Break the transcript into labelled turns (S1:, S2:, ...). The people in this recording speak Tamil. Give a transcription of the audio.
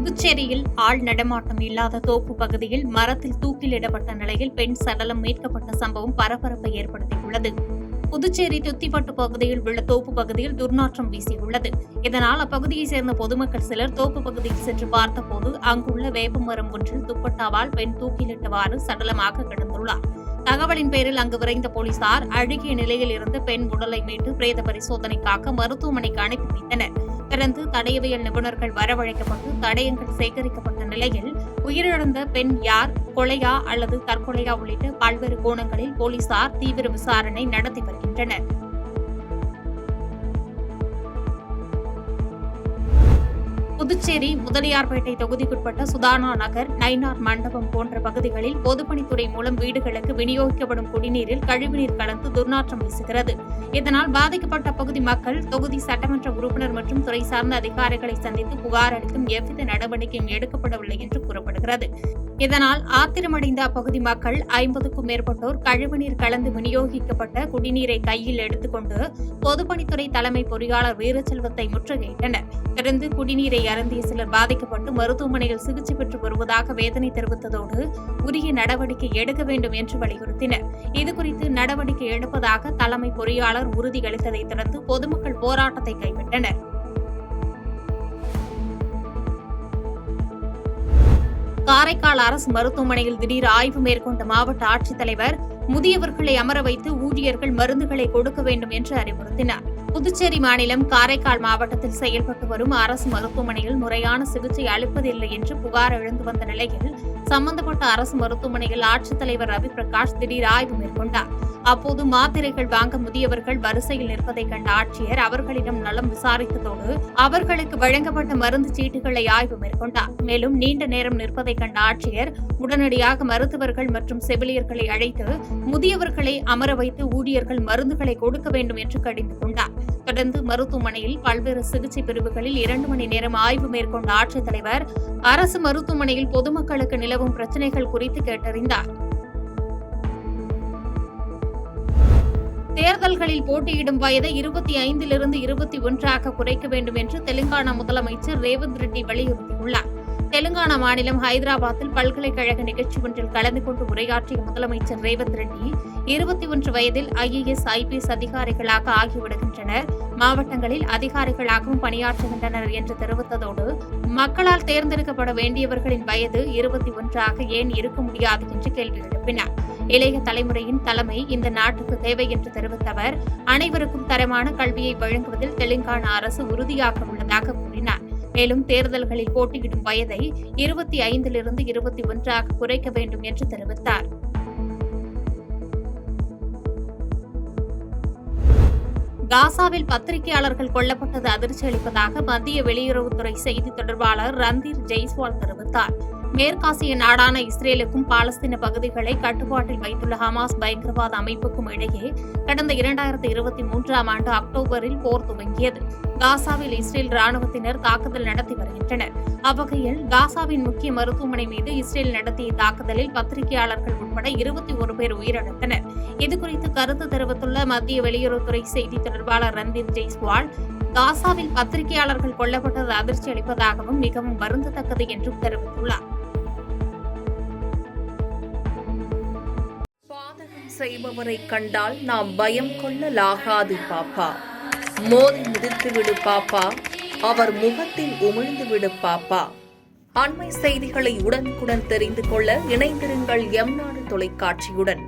S1: புதுச்சேரியில் ஆள் நடமாட்டம் இல்லாத தோப்பு பகுதியில் மரத்தில் தூக்கிலிடப்பட்ட நிலையில் பெண் சடலம் மீட்கப்பட்ட சம்பவம் பரபரப்பை ஏற்படுத்தியுள்ளது. புதுச்சேரி துத்திப்பட்டு பகுதியில் உள்ள தோப்பு பகுதியில் துர்நாற்றம் வீசியுள்ளது. இதனால் அப்பகுதியைச் சேர்ந்த பொதுமக்கள் சிலர் தோப்பு பகுதியில் சென்று பார்த்தபோது அங்குள்ள வேப்பமரம் ஒன்றில் துப்பட்டாவால் பெண் தூக்கிலிட்டவாறு சடலமாக கிடந்துள்ளார். தகவலின் பேரில் அங்கு விரைந்த போலீசார் அழுகிய நிலையில் இருந்து பெண் உடலை மீட்டு பிரேத பரிசோதனைக்காக மருத்துவமனைக்கு அனுப்பி வைத்தனர். தொடர்ந்து தடயவியல் நிபுணர்கள் வரவழைக்கப்பட்டு தடயங்கள் சேகரிக்கப்பட்ட நிலையில் உயிரிழந்த பெண் யார், கொலையா அல்லது தற்கொலையா உள்ளிட்ட பல்வேறு கோணங்களில் போலீசார் தீவிர விசாரணை நடத்தி வருகின்றனர். புதுச்சேரி முதலியார்பேட்டை தொகுதிக்குட்பட்ட சுதானா நகர், நயினார் மண்டபம் போன்ற பகுதிகளில் பொதுப்பணித்துறை மூலம் வீடுகளுக்கு விநியோகிக்கப்படும் குடிநீரில் கழிவுநீர் கலந்து துர்நாற்றம் வீசுகிறது. இதனால் பாதிக்கப்பட்ட பகுதி மக்கள் தொகுதி சட்டமன்ற உறுப்பினர் மற்றும் துறை சார்ந்த அதிகாரிகளை சந்தித்து புகார் அளித்தும் எவ்வித நடவடிக்கையும் எடுக்கப்படவில்லை என்று கூறப்படுகிறது. இதனால் ஆத்திரமடைந்த அப்பகுதி மக்கள் 50க்கும் மேற்பட்டோர் கழிவுநீர் கலந்து விநியோகிக்கப்பட்ட குடிநீரை கையில் எடுத்துக்கொண்டு பொதுப்பணித்துறை தலைமை பொறியாளர் வீரச்செல்வத்தை முற்றுகையிட்டனர். தொடர்ந்து குடிநீரை அருந்திய சிலர் பாதிக்கப்பட்டு மருத்துவமனையில் சிகிச்சை பெற்று வருவதாக வேதனை தெரிவித்ததோடு உரிய நடவடிக்கை எடுக்க வேண்டும் என்று வலியுறுத்தினர். இதுகுறித்து நடவடிக்கை எடுப்பதாக தலைமை பொறியாளர் உறுதியளித்ததைத் தொடர்ந்து பொதுமக்கள் போராட்டத்தை கைவிட்டனர். காரைக்கால் அரசு மருத்துவமனையில் திடீர் ஆய்வு மேற்கொண்ட மாவட்ட ஆட்சித்தலைவர் முதியவர்களை அமர வைத்து ஊழியர்கள் மருந்துகளை கொடுக்க வேண்டும் என்று அறிவுறுத்தினார். புதுச்சேரி மாநிலம் காரைக்கால் மாவட்டத்தில் செயல்பட்டு வரும் அரசு மருத்துவமனையில் முறையான சிகிச்சை அளிப்பதில்லை என்று புகார் எழுந்து வந்த நிலையில் சம்பந்தப்பட்ட அரசு மருத்துவமனையில் ஆட்சித்தலைவர் ரவி பிரகாஷ் திடீர் ஆய்வு மேற்கொண்டார். அப்போது மாத்திரைகள் வாங்க முதியவர்கள் வரிசையில் நிற்பதை கண்ட ஆட்சியர் அவர்களிடம் நலம் விசாரித்ததோடு அவர்களுக்கு வழங்கப்பட்ட மருந்து சீட்டுகளை ஆய்வு மேற்கொண்டார். மேலும் நீண்ட நேரம் நிற்பதை கண்ட ஆட்சியர் உடனடியாக மருத்துவர்கள் மற்றும் செவிலியர்களை அழைத்து முதியவர்களை அமர வைத்து ஊழியர்கள் மருந்துகளை கொடுக்க வேண்டும் என்று கடிந்து கொண்டார். தொடர்ந்து மருத்துவமனையில் பல்வேறு சிகிச்சை பிரிவுகளில் 2 மணி நேரம் ஆய்வு மேற்கொண்ட ஆட்சித்தலைவர் அரசு மருத்துவமனையில் பொதுமக்களுக்கு நிலவும் பிரச்சினைகள் குறித்து கேட்டறிந்தார். தேர்தல்களில் போட்டியிடும் வயதை 25லிருந்து 21ஆக குறைக்க வேண்டும் என்று தெலுங்கானா முதலமைச்சர் ரேவந்த் ரெட்டி வலியுறுத்தியுள்ளார். தெலுங்கானா மாநிலம் ஹைதராபாத்தில் பல்கலைக்கழக நிகழ்ச்சி ஒன்றில் கலந்து கொண்டு உரையாற்றிய முதலமைச்சர் ரேவந்த் ரெட்டி 21 வயதில் IAS, IPS அதிகாரிகளாக ஆகிவிடுகின்றனர், மாவட்டங்களில் அதிகாரிகளாகவும் பணியாற்றுகின்றனர் என்று தெரிவித்ததோடு மக்களால் தேர்ந்தெடுக்கப்பட வேண்டியவர்களின் வயது 21ஆக ஏன் இருக்க முடியாது என்று கேள்வி எழுப்பினார். இளைய தலைமுறையின் தலைமை இந்த நாட்டுக்கு தேவை என்று தெரிவித்த அவர் அனைவருக்கும் தரமான கல்வியை வழங்குவதில் தெலுங்கானா அரசு உறுதியாக உள்ளதாக கூறினார். மேலும் தேர்தல்களில் போட்டியிடும் வயதை 25லிருந்து 21ஆக குறைக்க வேண்டும் என்று தெரிவித்தார். காசாவில் பத்திரிகையாளர்கள் கொல்லப்பட்டது அதிர்ச்சி அளிப்பதாக மத்திய வெளியுறவுத்துறை செய்தி தொடர்பாளர் ரந்தீர் ஜெய்ஸ்வால் தெரிவித்தார். மேற்காசிய நாடான இஸ்ரேலுக்கும் பாலஸ்தீன பகுதிகளை கட்டுப்பாட்டில் வைத்துள்ள ஹமாஸ் பயங்கரவாத அமைப்புக்கும் இடையே கடந்த 2023ஆம் ஆண்டு அக்டோபரில் போர் துவங்கியது. காசாவில் இஸ்ரேல் ராணுவத்தினர் தாக்குதல் நடத்தி வருகின்றனர். அவ்வகையில் காசாவின் முக்கிய மருத்துவமனை மீது இஸ்ரேல் நடத்திய தாக்குதலில் பத்திரிகையாளர்கள் உட்பட 21 பேர் உயிரிழந்தனர். இதுகுறித்து கருத்து தெரிவித்துள்ள மத்திய வெளியுறவுத்துறை செய்தி தொடர்பாளர் ரந்தீர் ஜெய்ஸ்வால், காசாவில் பத்திரிகையாளர்கள் கொல்லப்பட்டது அதிர்ச்சி அளிப்பதாகவும் மிகவும் வருந்தத்தக்கது என்றும் தெரிவித்துள்ளார்.
S2: பாதகம் செய்பவரை கண்டால் நாம் பயம் கொள்ளலாகாது பாப்பா, மோதி மிதித்து விடு பாப்பா, அவர் முகத்தில் உமிழ்ந்து விடு பாப்பா. அண்மை செய்திகளை உடனுக்குடன் தெரிந்து கொள்ள இணைந்திருங்கள் எம் நாடு தொலைக்காட்சியுடன்.